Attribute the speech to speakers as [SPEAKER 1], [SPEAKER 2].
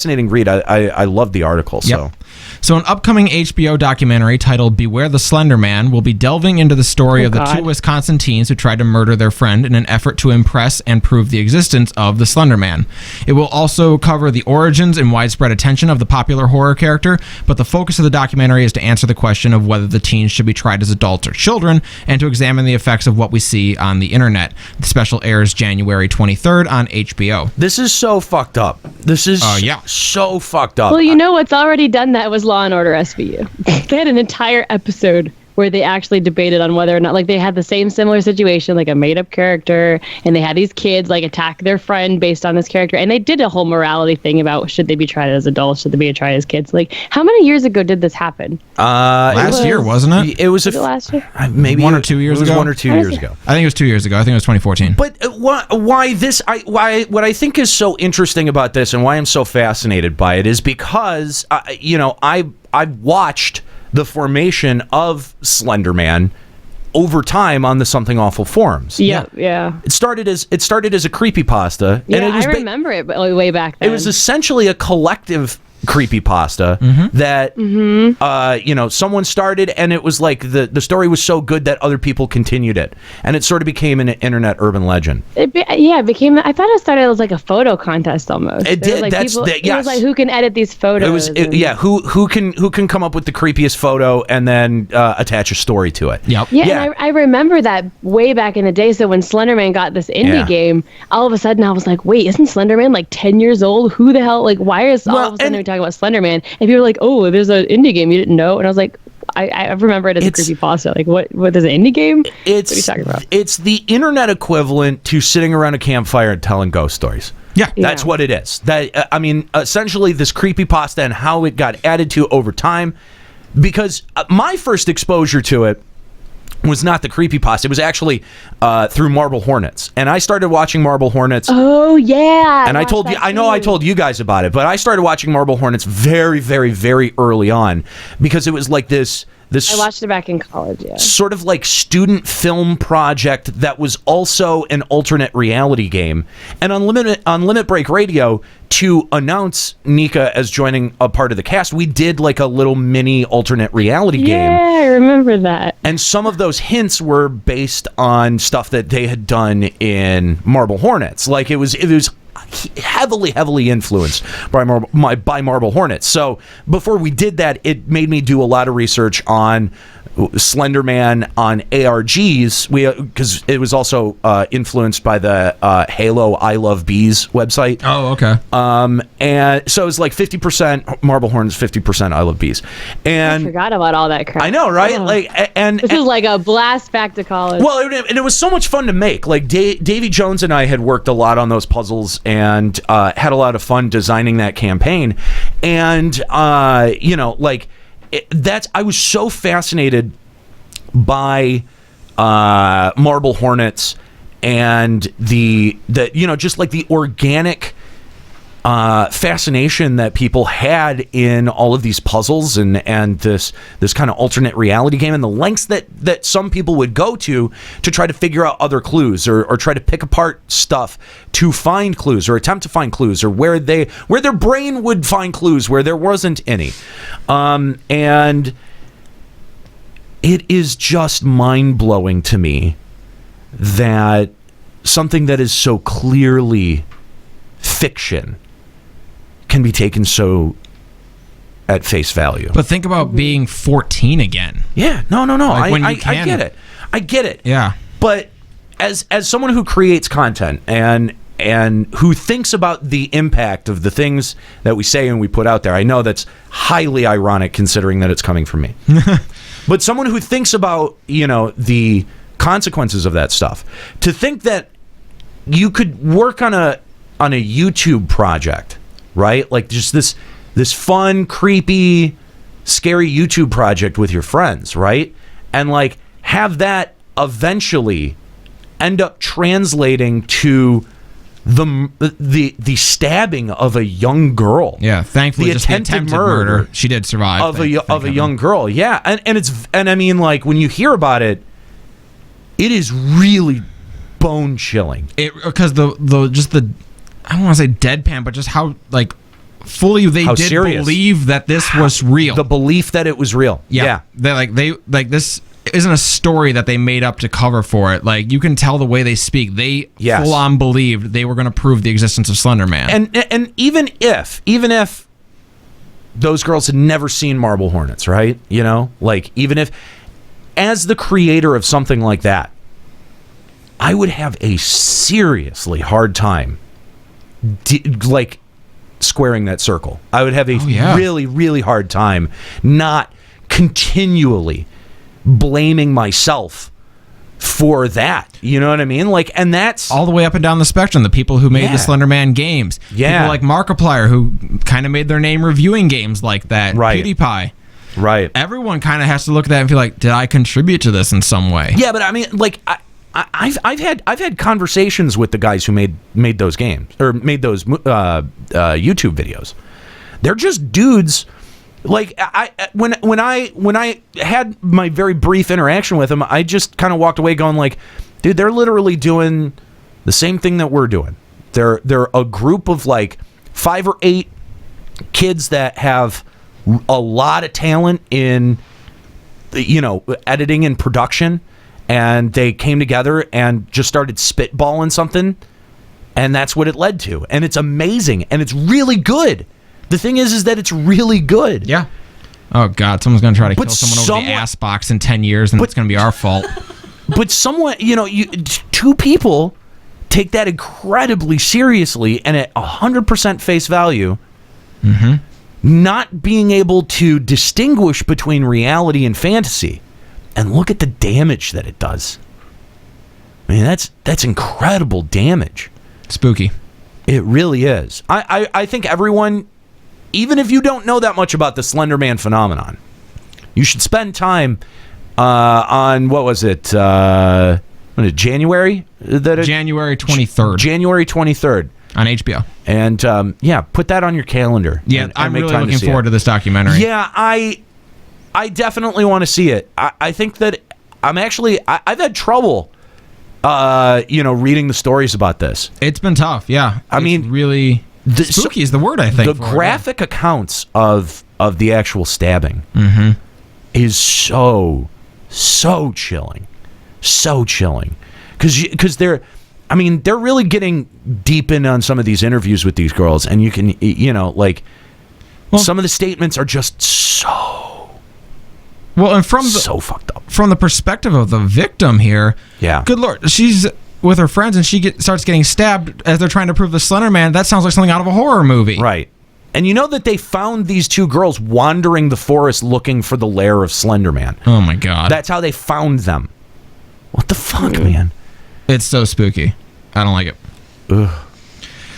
[SPEAKER 1] fascinating read. I love the article.
[SPEAKER 2] Yep. So an upcoming HBO documentary titled Beware the Slender Man will be delving into the story of the two Wisconsin teens who tried to murder their friend in an effort to impress and prove the existence of the Slender Man. It will also cover the origins and widespread attention of the popular horror character, but the focus of the documentary is to answer the question of whether the teens should be tried as adults or children, and to examine the effects of what we see on the internet. The special airs January 23rd on HBO.
[SPEAKER 1] This is so fucked up. This is so fucked up.
[SPEAKER 3] Well, you know what's already done that was Law and Order SVU. They had an entire episode where they actually debated on whether or not, like, they had the same similar situation, like a made-up character, and they had these kids, like, attack their friend based on this character, and they did a whole morality thing about should they be tried as adults, should they be tried as kids. Like, how many years ago did this happen?
[SPEAKER 2] Last year, wasn't it?
[SPEAKER 1] It was
[SPEAKER 3] last year?
[SPEAKER 1] Maybe
[SPEAKER 2] 1 or 2 years ago.
[SPEAKER 1] 1 or 2 years ago.
[SPEAKER 2] I think it was 2 years ago. I think it was 2014.
[SPEAKER 1] But why this? What I think is so interesting about this, and why I'm so fascinated by it, is because I watched the formation of Slender Man over time on the Something Awful forums.
[SPEAKER 3] Yeah.
[SPEAKER 1] It started as a creepypasta.
[SPEAKER 3] Yeah,
[SPEAKER 1] and it was
[SPEAKER 3] I remember it way back then.
[SPEAKER 1] It was essentially a collective creepypasta that someone started, and it was like the story was so good that other people continued it, and it sort of became an internet urban legend.
[SPEAKER 3] It became. I thought it started as like a photo contest almost.
[SPEAKER 1] It did.
[SPEAKER 3] Like
[SPEAKER 1] It
[SPEAKER 3] was like, who can edit these photos?
[SPEAKER 1] Who can come up with the creepiest photo and then attach a story to it.
[SPEAKER 2] Yep.
[SPEAKER 3] Yeah. And I remember that way back in the day. So when Slender Man got this indie game, all of a sudden I was like, wait, isn't Slender Man like 10 years old? Who the hell? Like, why is all of a sudden we're talking about Slender Man? And people were like, oh, there's an indie game you didn't know. And I was like, I remember it as a creepypasta. Like, what? There's an indie game? What are you talking about?
[SPEAKER 1] It's the internet equivalent to sitting around a campfire and telling ghost stories.
[SPEAKER 2] Yeah,
[SPEAKER 1] that's what it is. That essentially this creepypasta and how it got added to over time. Because my first exposure to it was not the creepypasta. It was actually through Marble Hornets. And I started watching Marble Hornets.
[SPEAKER 3] Oh, yeah.
[SPEAKER 1] And I told you guys about it, but I started watching Marble Hornets very, very, very early on, because it was like this I
[SPEAKER 3] watched it back in college,
[SPEAKER 1] sort of like student film project that was also an alternate reality game. And on Limit Break Radio, to announce Nika as joining a part of the cast, we did like a little mini alternate reality game.
[SPEAKER 3] Yeah, I remember that.
[SPEAKER 1] And some of those hints were based on stuff that they had done in Marble Hornets. Like it was heavily influenced by Marble Hornets. So before we did that, it made me do a lot of research on Slender Man on ARGs, because it was also influenced by the Halo I Love Bees website.
[SPEAKER 2] Oh, okay.
[SPEAKER 1] And so it was like 50% Marble Hornets, 50% I Love Bees. And
[SPEAKER 3] I forgot about all that crap.
[SPEAKER 1] I know, right?
[SPEAKER 3] Oh.
[SPEAKER 1] This
[SPEAKER 3] is like a blast back to college.
[SPEAKER 1] Well, and it was so much fun to make. Like Davy Jones and I had worked a lot on those puzzles and had a lot of fun designing that campaign. And I was so fascinated by Marble Hornets and the just like the organic fascination that people had in all of these puzzles and this kind of alternate reality game, and the lengths that some people would go to try to figure out other clues or try to pick apart stuff to find clues or attempt to find clues, or where their brain would find clues where there wasn't any. And it is just mind-blowing to me that something that is so clearly fiction can be taken so at face value.
[SPEAKER 2] But think about being 14 again.
[SPEAKER 1] Yeah, no.
[SPEAKER 2] Like
[SPEAKER 1] I get it. I get it.
[SPEAKER 2] Yeah.
[SPEAKER 1] But as someone who creates content and who thinks about the impact of the things that we say and we put out there, I know that's highly ironic considering that it's coming from me. But someone who thinks about, the consequences of that stuff, to think that you could work on a YouTube project, right? Like just this fun, creepy, scary YouTube project with your friends, right? And like have that eventually end up translating to the stabbing of a young girl.
[SPEAKER 2] Yeah, thankfully, just the attempted murder. She did survive
[SPEAKER 1] of a young girl. Yeah, and I mean, like when you hear about it, it is really bone chilling.
[SPEAKER 2] Because the I don't want to say deadpan, but just how like fully they
[SPEAKER 1] How
[SPEAKER 2] did
[SPEAKER 1] serious.
[SPEAKER 2] believe that this was real.
[SPEAKER 1] The belief that it was real. Yeah.
[SPEAKER 2] They this isn't a story that they made up to cover for it. Like, you can tell the way they speak. They full on believed they were going to prove the existence of Slender Man.
[SPEAKER 1] And even if those girls had never seen Marble Hornets, right? You know, like, even if, as the creator of something like that, I would have a seriously hard time like squaring that circle. I would have a really, really hard time not continually blaming myself for that. You know what I mean? Like, and that's
[SPEAKER 2] all the way up and down the spectrum. The people who made the Slender Man games. People like Markiplier, who kind of made their name reviewing games like that.
[SPEAKER 1] Right.
[SPEAKER 2] PewDiePie.
[SPEAKER 1] Right.
[SPEAKER 2] Everyone kind of has to look at that and feel like, did I contribute to this in some way?
[SPEAKER 1] Yeah, but I mean, like, I've had conversations with the guys who made those games or made those YouTube videos. They're just dudes. Like, when I had my very brief interaction with them, I just kind of walked away going like, dude, they're literally doing the same thing that we're doing. They're a group of like 5 or 8 kids that have a lot of talent in, you know, editing and production, and they came together and just started spitballing something, and that's what it led to. And it's amazing, and it's really good. The thing is that it's really good.
[SPEAKER 2] Yeah. Oh, God. Someone's going to try to kill someone over the ass box in 10 years, and it's going to be our fault.
[SPEAKER 1] But someone, you know, 2 people take that incredibly seriously and at 100% face value, not being able to distinguish between reality and fantasy. And look at the damage that it does. I mean, that's incredible damage.
[SPEAKER 2] Spooky.
[SPEAKER 1] It really is. I think everyone, even if you don't know that much about the Slender Man phenomenon, you should spend time on, what was it, January?
[SPEAKER 2] January 23rd.
[SPEAKER 1] January 23rd.
[SPEAKER 2] On HBO.
[SPEAKER 1] And, put that on your calendar.
[SPEAKER 2] Yeah,
[SPEAKER 1] and
[SPEAKER 2] I'm really looking forward to this documentary.
[SPEAKER 1] Yeah, I definitely want to see it. I think that I've had trouble, reading the stories about this.
[SPEAKER 2] It's been tough, yeah.
[SPEAKER 1] I mean,
[SPEAKER 2] really... Spooky is the word, I think.
[SPEAKER 1] The graphic accounts of the actual stabbing is so chilling. So chilling. Because they're really getting deep in on some of these interviews with these girls, and you can, some of the statements are just so...
[SPEAKER 2] Well, and
[SPEAKER 1] so fucked up.
[SPEAKER 2] From the perspective of the victim here, good Lord, she's with her friends and she starts getting stabbed as they're trying to prove the Slender Man. That sounds like something out of a horror movie.
[SPEAKER 1] Right. And you know that they found these 2 girls wandering the forest looking for the lair of Slender Man.
[SPEAKER 2] Oh my God.
[SPEAKER 1] That's how they found them. What the fuck, man?
[SPEAKER 2] It's so spooky. I don't like it.
[SPEAKER 1] Ugh.